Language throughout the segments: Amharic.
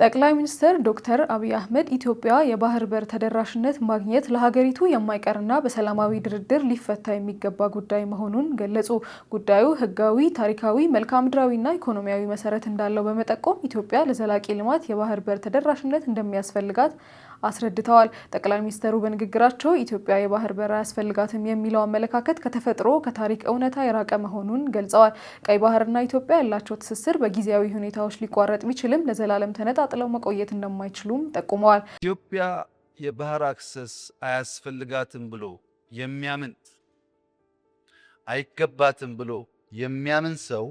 ጠቅላይ ሚኒስትር ዶክተር አብይ አህመድ ኢትዮጵያ የባህር በር ተደራሽነት ማግኘት ለሀገሪቱ የማይቀርና በሰላማዊ ድርድር ሊፈታ የሚገባ ጉዳይ መሆኑን ገለጹ። ጉዳዩ ሕጋዊ፣ ታሪካዊ፣ መልክዓ ምድራዊና ኢኮኖሚያዊ መሰረት እንዳለው በመጠቆም ኢትዮጵያ ለዘላቂ ልማት የባህር በር ተደራሽነት እንደሚያስፈልጋት አስረድተዋል። ጠቅላይ ሚኒስትሩ በንግግራቸው ኢትዮጵያ የባህር በር አያስፈልጋትም የሚለው አመለካከት ከተፈጥሮ ከታሪክ እውነታ የራቀ መሆኑን ገልጸዋል። ቀይ ባህርና ኢትዮጵያ ያላቸው ትስስር በጊዜያዊ ሁኔታዎች ሊቋረጥ ቢችልም ለዘላለም ተነጣጥለው መቆየት እንደማይችሉም ጠቁመዋል። ኢትዮጵያ የባህር አክሰስ አያስፈልጋትም ብሎ የሚያምን አይገባትም ብሎ የሚያምን ሰው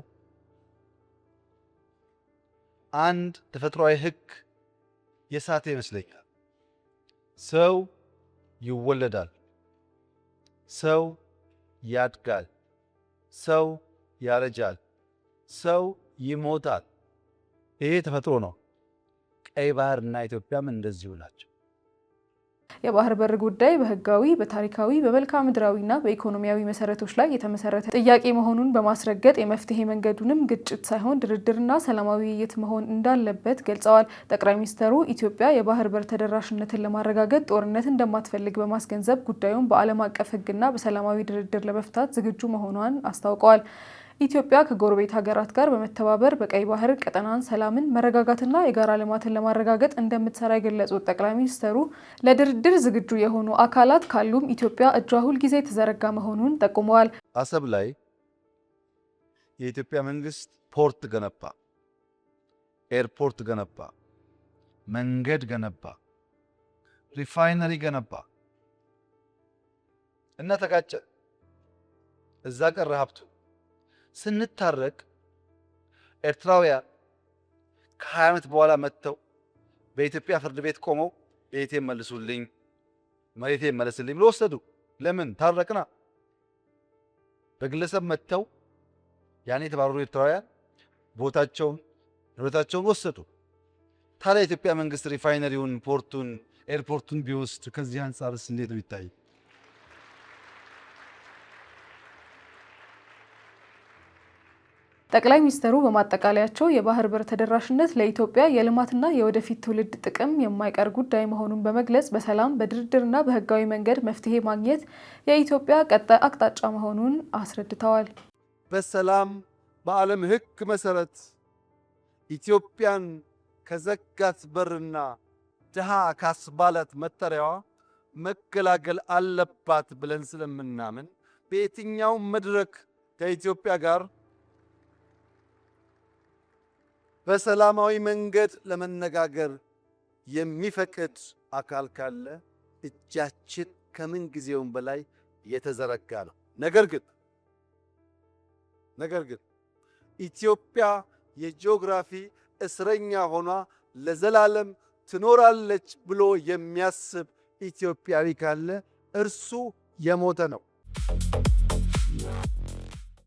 አንድ ተፈጥሯዊ ሕግ የሳተ ይመስለኛል። ሰው ይወለዳል፣ ሰው ያድጋል፣ ሰው ያረጃል፣ ሰው ይሞታል። ይሄ ተፈጥሮ ነው። ቀይ ባህርና ኢትዮጵያም እንደዚሁ ናቸው። የባህር በር ጉዳይ በህጋዊ፣ በታሪካዊ፣ በመልክዓ ምድራዊና በኢኮኖሚያዊ መሰረቶች ላይ የተመሰረተ ጥያቄ መሆኑን በማስረገጥ የመፍትሄ መንገዱንም ግጭት ሳይሆን ድርድርና ሰላማዊ ውይይት መሆን እንዳለበት ገልጸዋል። ጠቅላይ ሚኒስትሩ ኢትዮጵያ የባህር በር ተደራሽነትን ለማረጋገጥ ጦርነት እንደማትፈልግ በማስገንዘብ ጉዳዩን በዓለም አቀፍ ህግና በሰላማዊ ድርድር ለመፍታት ዝግጁ መሆኗን አስታውቀዋል። ኢትዮጵያ ከጎረቤት ሀገራት ጋር በመተባበር በቀይ ባህር ቀጠናን ሰላምን፣ መረጋጋትና የጋራ ልማትን ለማረጋገጥ እንደምትሰራ የገለጹት ጠቅላይ ሚኒስትሩ ለድርድር ዝግጁ የሆኑ አካላት ካሉም ኢትዮጵያ እጇ ሁልጊዜ የተዘረጋ መሆኑን ጠቁመዋል። አሰብ ላይ የኢትዮጵያ መንግስት ፖርት ገነባ፣ ኤርፖርት ገነባ፣ መንገድ ገነባ፣ ሪፋይነሪ ገነባ እና ተጋጨ። እዛ ቀረ ሀብቱ። ስንታረቅ ኤርትራውያን ከ20 ዓመት በኋላ መጥተው በኢትዮጵያ ፍርድ ቤት ቆመው ቤቴን መልሱልኝ፣ መሬቴን መልስልኝ ብሎ ወሰዱ። ለምን? ታረቅና። በግለሰብ መጥተው ያኔ የተባረሩ ኤርትራውያን ቦታቸውን ንብረታቸውን ወሰዱ። ታዲያ የኢትዮጵያ መንግስት ሪፋይነሪውን፣ ፖርቱን፣ ኤርፖርቱን ቢወስድ ከዚህ አንጻርስ እንዴት ነው ይታይ? ጠቅላይ ሚኒስትሩ በማጠቃለያቸው የባህር በር ተደራሽነት ለኢትዮጵያ የልማትና የወደፊት ትውልድ ጥቅም የማይቀር ጉዳይ መሆኑን በመግለጽ በሰላም በድርድርና በህጋዊ መንገድ መፍትሄ ማግኘት የኢትዮጵያ ቀጣይ አቅጣጫ መሆኑን አስረድተዋል። በሰላም በዓለም ህግ መሰረት ኢትዮጵያን ከዘጋት በርና ድሃ ካስባላት መጠሪያዋ መገላገል አለባት ብለን ስለምናምን በየትኛው መድረክ ከኢትዮጵያ ጋር በሰላማዊ መንገድ ለመነጋገር የሚፈቅድ አካል ካለ እጃችን ከምን ጊዜውም በላይ የተዘረጋ ነው። ነገር ግን ኢትዮጵያ የጂኦግራፊ እስረኛ ሆኗ ለዘላለም ትኖራለች ብሎ የሚያስብ ኢትዮጵያዊ ካለ እርሱ የሞተ ነው።